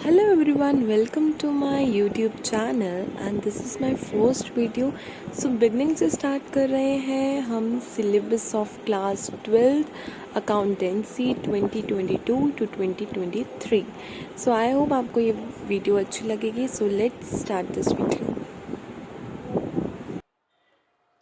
Hello everyone, welcome to my YouTube channel and this is my first video. So beginning से start कर रहे हैं हम syllabus of class 12th accountancy 2022 to 2023. So I hope आपको ये video अच्छी लगेगी. So let's start this video.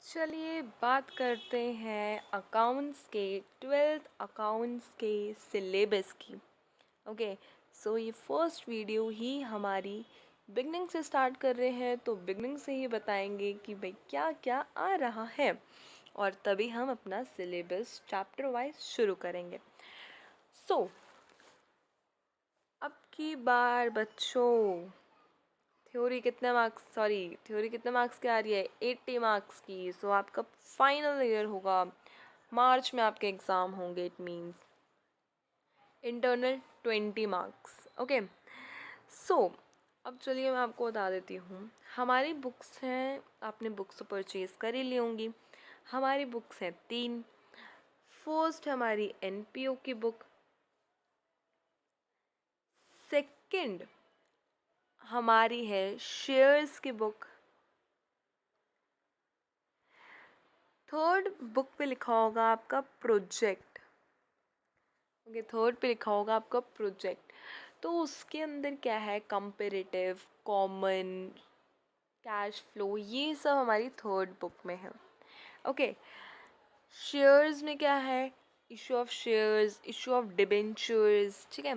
चलिए बात करते हैं अकाउंट्स के 12th अकाउंट्स के सिलेबस की. ओके सो ये फर्स्ट वीडियो ही हमारी बिगनिंग से स्टार्ट कर रहे हैं, तो बिगनिंग से ही बताएंगे कि भाई क्या क्या आ रहा है और तभी हम अपना सिलेबस चैप्टर वाइज शुरू करेंगे. सो अब की बार बच्चों थ्योरी कितने मार्क्स की आ रही है? 80 मार्क्स की. सो आपका फाइनल ईयर होगा, मार्च में आपके एग्ज़ाम होंगे. It means internal 20 marks. Okay so अब चलिए मैं आपको बता देती हूँ. हमारी बुक्स हैं, आपने बुक्स तो परचेज़ कर ही ली होंगी. हमारी बुक्स हैं 3. फर्स्ट हमारी एनपीओ की बुक, सेकंड हमारी है शेयर्स की बुक, थर्ड बुक पे लिखा होगा आपका प्रोजेक्ट. ओके थर्ड पे लिखा होगा आपका प्रोजेक्ट. तो उसके अंदर क्या है? कंपेरेटिव, कॉमन, कैश फ्लो, ये सब हमारी थर्ड बुक में है. ओके शेयर्स में क्या है? Issue of shares, issue of debentures. ठीक है.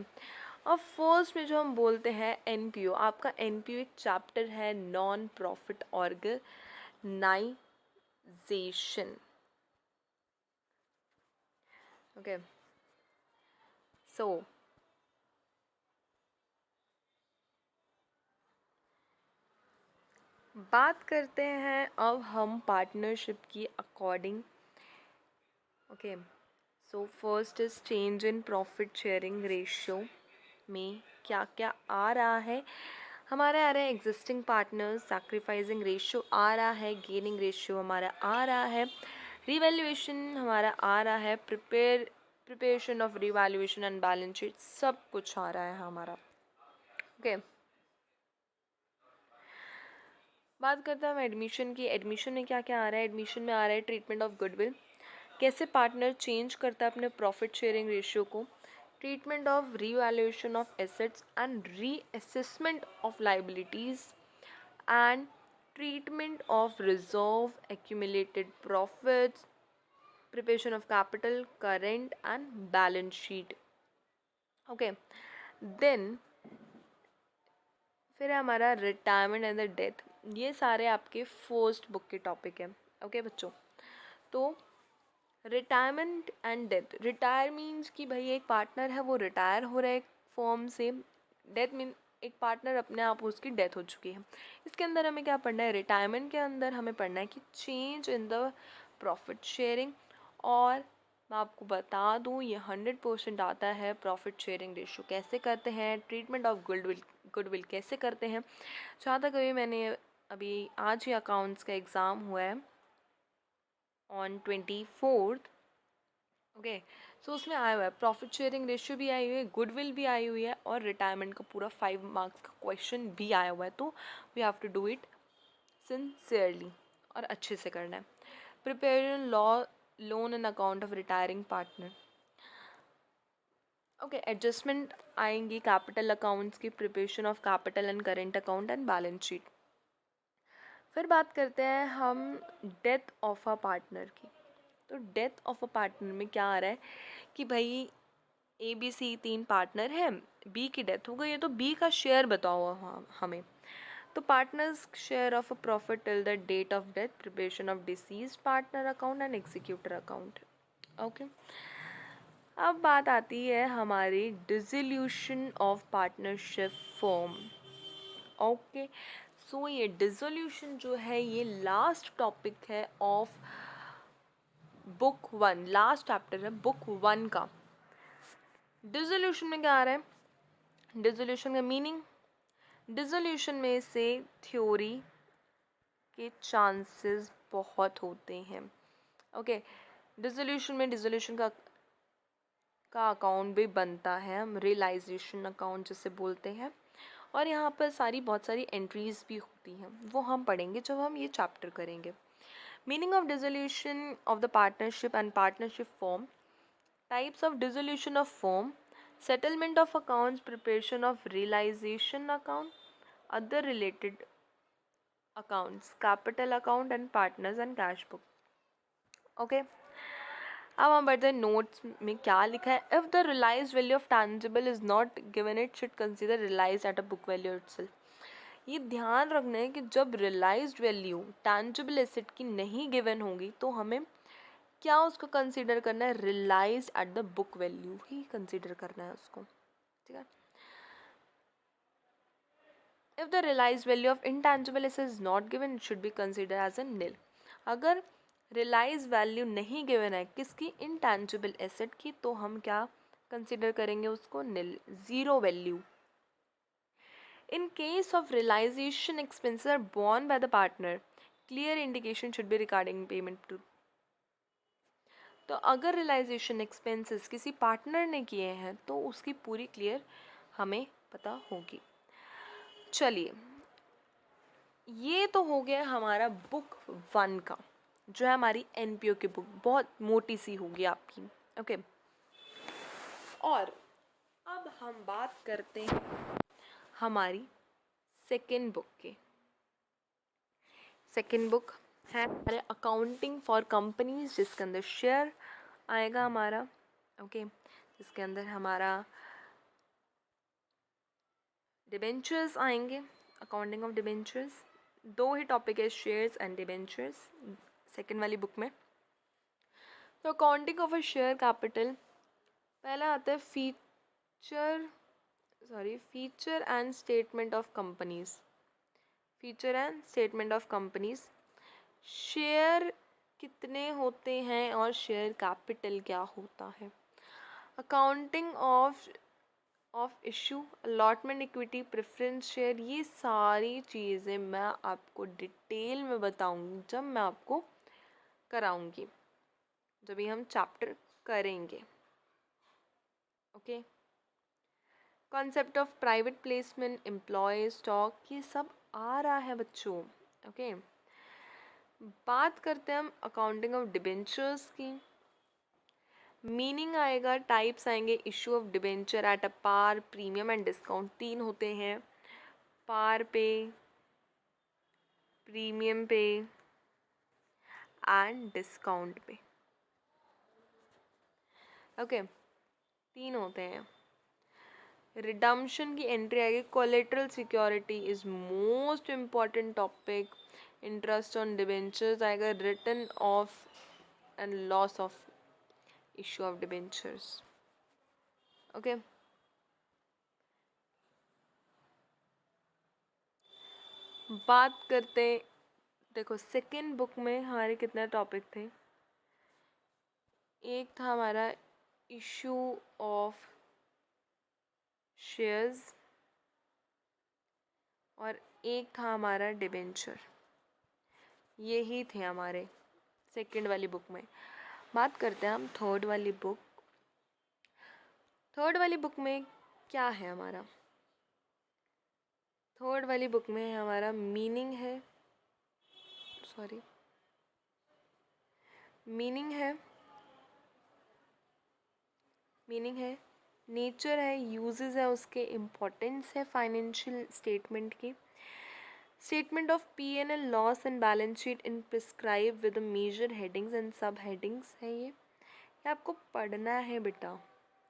और फर्स्ट में जो हम बोलते हैं एनपीओ, आपका एनपीओ एक चैप्टर है non profit organisation. Okay so बात करते हैं अब हम पार्टनरशिप की according. Okay so first is change in profit sharing ratio में क्या क्या आ रहा है. हमारा आ रहा है एग्जिस्टिंग पार्टनर्स, सैक्रिफाइसिंग रेशियो आ रहा है, गेनिंग रेशियो हमारा आ रहा है, रिवैल्यूएशन हमारा आ रहा है, preparation of revaluation and balance sheet, सब कुछ आ रहा है हमारा. ओके बात करते हैं हम एडमिशन की. एडमिशन में क्या क्या आ रहा है? एडमिशन में आ रहा है ट्रीटमेंट ऑफ गुडविल, कैसे पार्टनर चेंज करता है अपने प्रॉफिट शेयरिंग रेशियो को, treatment of revaluation of assets and reassessment of liabilities, and treatment of reserve, accumulated profits, preparation of capital, current and balance sheet. Okay then फिर है हमारा retirement and the death. ये सारे आपके first book के topic हैं. Okay बच्चों, तो retirement and death. Retire means कि भाई एक पार्टनर है वो रिटायर हो रहा है फॉर्म से. डेथ मीन एक पार्टनर अपने आप उसकी डेथ हो चुकी है. इसके अंदर हमें क्या पढ़ना है? रिटायरमेंट के अंदर हमें पढ़ना है कि change in the profit sharing. और मैं आपको बता दूँ ये 100% आता है. प्रॉफिट शेयरिंग रेशियो कैसे करते हैं, ट्रीटमेंट ऑफ गुडविल कैसे करते हैं. जहाँ तक अभी मैंने अभी आज ही अकाउंट्स का एग्ज़ाम हुआ है ऑन 24th. ओके सो उसमें आया हुआ है प्रॉफिट शेयरिंग रेशियो भी आई हुई है, गुडविल भी आई हुई है और रिटायरमेंट का पूरा 5 मार्क्स का क्वेश्चन भी आया हुआ है. तो we have to do it sincerely और अच्छे से करना है. Prepare loan and account of retiring partner. Okay adjustment आएंगी कैपिटल अकाउंट्स की, preparation of capital and current account and balance sheet. फिर बात करते हैं हम डेथ ऑफ अ पार्टनर की. तो डेथ ऑफ अ पार्टनर में क्या आ रहा है कि भाई ए बी सी 3 पार्टनर हैं, बी की डेथ हो गई है, तो बी का शेयर बताओ हमें. तो partners share of a profit till the date of death, preparation of deceased partner account and executor account. Okay अब बात आती है हमारी dissolution of partnership form. Okay so ये डिसोल्यूशन जो है ये लास्ट टॉपिक है ऑफ बुक 1, लास्ट चैप्टर है बुक 1 का. डिसोल्यूशन में क्या आ रहा है? डिसोल्यूशन का मीनिंग, डिसोल्यूशन में से थ्योरी के चांसेस बहुत होते हैं. ओके डिसोल्यूशन में डिसोल्यूशन का का अकाउंट भी बनता है, हम रियलाइजेशन अकाउंट जिसे बोलते हैं। और यहाँ पर बहुत सारी एंट्रीज भी होती हैं, वो हम पढ़ेंगे जब हम ये चैप्टर करेंगे। Meaning of dissolution of the partnership and partnership form, types of dissolution of form, settlement of accounts, preparation of realisation account, other related accounts, capital account and partners and cash book. Okay, अब हम बढ़ते हैं notes में क्या लिखा है। If the realise value of tangible is not given, it should consider realise at a book value itself. ये ध्यान रखना है कि जब रियलाइज्ड वैल्यू टैंजिबल एसेट की नहीं गिवन होगी तो हमें क्या उसको कंसीडर करना है, realised at the book value ही कंसीडर करना है उसको, ठीक है। If the realised value of intangible asset is not given, it should be consider as a nil. अगर रियलाइज वैल्यू नहीं गिवन है किसकी, इनटैंजिबल एसेट की, तो हम क्या कंसीडर करेंगे उसको, nil, zero value. In case of realisation expenses are borne by the partner, clear indication should be regarding payment to। तो अगर रियलाइजेशन एक्सपेंसेस किसी पार्टनर ने किए हैं तो उसकी पूरी क्लियर हमें पता होगी। चलिए, ये तो हो गया हमारा बुक 1 का, जो है हमारी एनपीओ की बुक, बहुत मोटी सी होगी आपकी। ओके, और अब हम बात करते हैं हमारी सेकेंड बुक की। सेकेंड बुक है हमारे अकाउंटिंग फॉर कंपनीज, जिसके अंदर शेयर आएगा हमारा। ओके, जिसके अंदर हमारा डिबेंचर्स आएंगे, accounting of debentures. 2 he topic है, शेयर्स एंड डिबेंचर्स, सेकेंड वाली बुक में। तो accounting of a share capital, पहला आता है feature and statement of companies. Feature and statement of companies, share कितने होते हैं और शेयर कैपिटल क्या होता है। Accounting of issue, allotment, equity, preference share, ये सारी चीज़ें मैं आपको डिटेल में बताऊंगी जब मैं आपको कराऊंगी, जब भी हम चैप्टर करेंगे। Okay, concept of private placement, employ stock, ये सब आ रहा है बच्चों। ओके, बात करते हैं हम अकाउंटिंग ऑफ डिबेंचर्स की। मीनिंग आएगा, टाइप्स आएंगे, issue of debenture at a par, premium and discount, 3 होते हैं, पार पे, प्रीमियम पे एंड डिस्काउंट पे। ओके, 3 होते हैं। रिडम्पशन की एंट्री आएगी, collateral security is most important topic, interest on debentures आएगा, written off and loss of issue of debentures. Okay, बात करते, देखो सेकेंड बुक में हमारे कितने टॉपिक थे। एक था हमारा इशू ऑफ शेयर्स और एक था हमारा डिबेंचर। यही थे हमारे सेकेंड वाली बुक में। बात करते हैं हम थर्ड वाली बुक। थर्ड वाली बुक में क्या है हमारा, थर्ड वाली बुक में हमारा मीनिंग है, मीनिंग है, नेचर है, यूजेस है उसके, इम्पोर्टेंस है फाइनेंशियल स्टेटमेंट की, statement of P&L loss and balance sheet in prescribe with major headings and sub headings है। ये आपको पढ़ना है बेटा,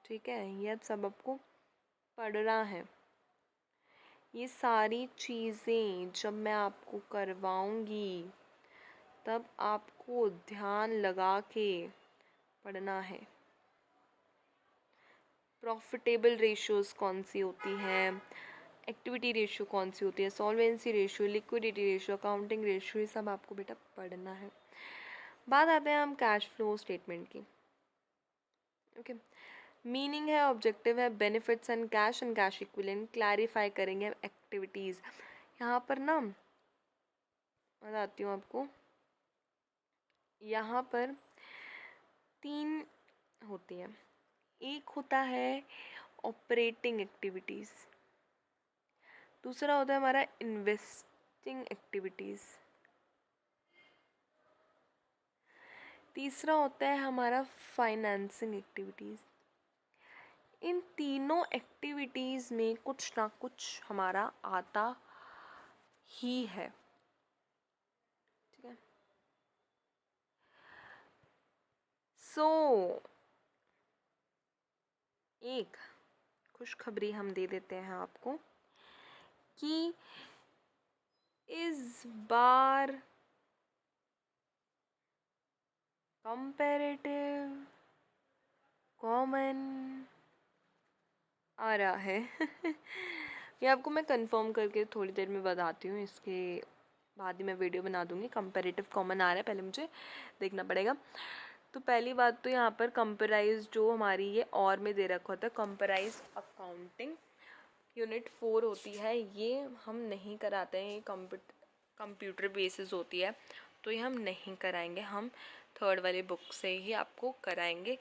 ठीक है, ये अब सब आपको पढ़ना है। ये सारी चीज़ें जब मैं आपको करवाऊंगी तब आपको ध्यान लगा के पढ़ना है। प्रॉफिटेबल रेशियोज कौन सी होती हैं, एक्टिविटी रेशियो कौन सी होती है, solvency ratio, liquidity ratio, accounting ratio, ये सब आपको बेटा पढ़ना है। बात आते हैं हम कैश फ्लो स्टेटमेंट की। ओके, मीनिंग है, ऑब्जेक्टिव है, benefits and cash equivalent, clarify करेंगे एक्टिविटीज़। यहाँ पर ना बताती हूँ आपको, यहाँ पर 3 होती है, एक होता है ऑपरेटिंग एक्टिविटीज़, दूसरा होता है हमारा इन्वेस्टिंग एक्टिविटीज़, तीसरा होता है हमारा फाइनेंसिंग एक्टिविटीज़। इन तीनों एक्टिविटीज़ में कुछ ना कुछ हमारा आता ही है, ठीक है। सो एक खुशखबरी हम दे देते हैं आपको कि इस बार कंपैरेटिव कॉमन आ रहा है ये आपको मैं कंफर्म करके थोड़ी देर में बताती हूँ, इसके बाद ही मैं वीडियो बना दूँगी। कंपैरेटिव कॉमन आ रहा है, पहले मुझे देखना पड़ेगा। तो पहली बात तो यहाँ पर कंपराइज जो हमारी ये और में दे रखा होता है, कंपराइज अकाउंटिंग यूनिट 4 होती है, ये हम नहीं कराते हैं, ये कंप्यूटर बेसिस होती है, तो ये हम नहीं कराएंगे, हम थर्ड वाली बुक से ही आपको कराएंगे।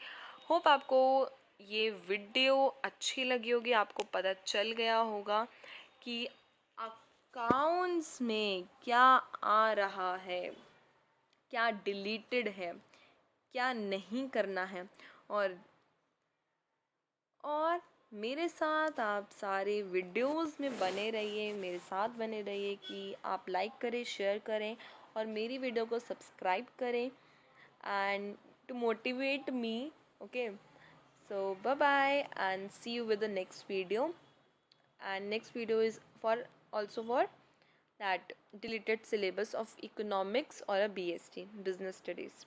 होप आपको ये वीडियो अच्छी लगी होगी, आपको पता चल गया होगा कि अकाउंट्स में क्या आ रहा है, क्या डिलीटेड है, क्या नहीं करना है। और मेरे साथ आप सारे वीडियोस में बने रहिए, मेरे साथ बने रहिए कि आप लाइक करें, शेयर करें और मेरी वीडियो को सब्सक्राइब करें and to motivate me. Okay, so bye bye and see you with the next video. And next video is for also for that deleted syllabus of economics or a BST business studies.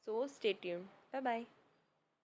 So stay tuned. Bye bye.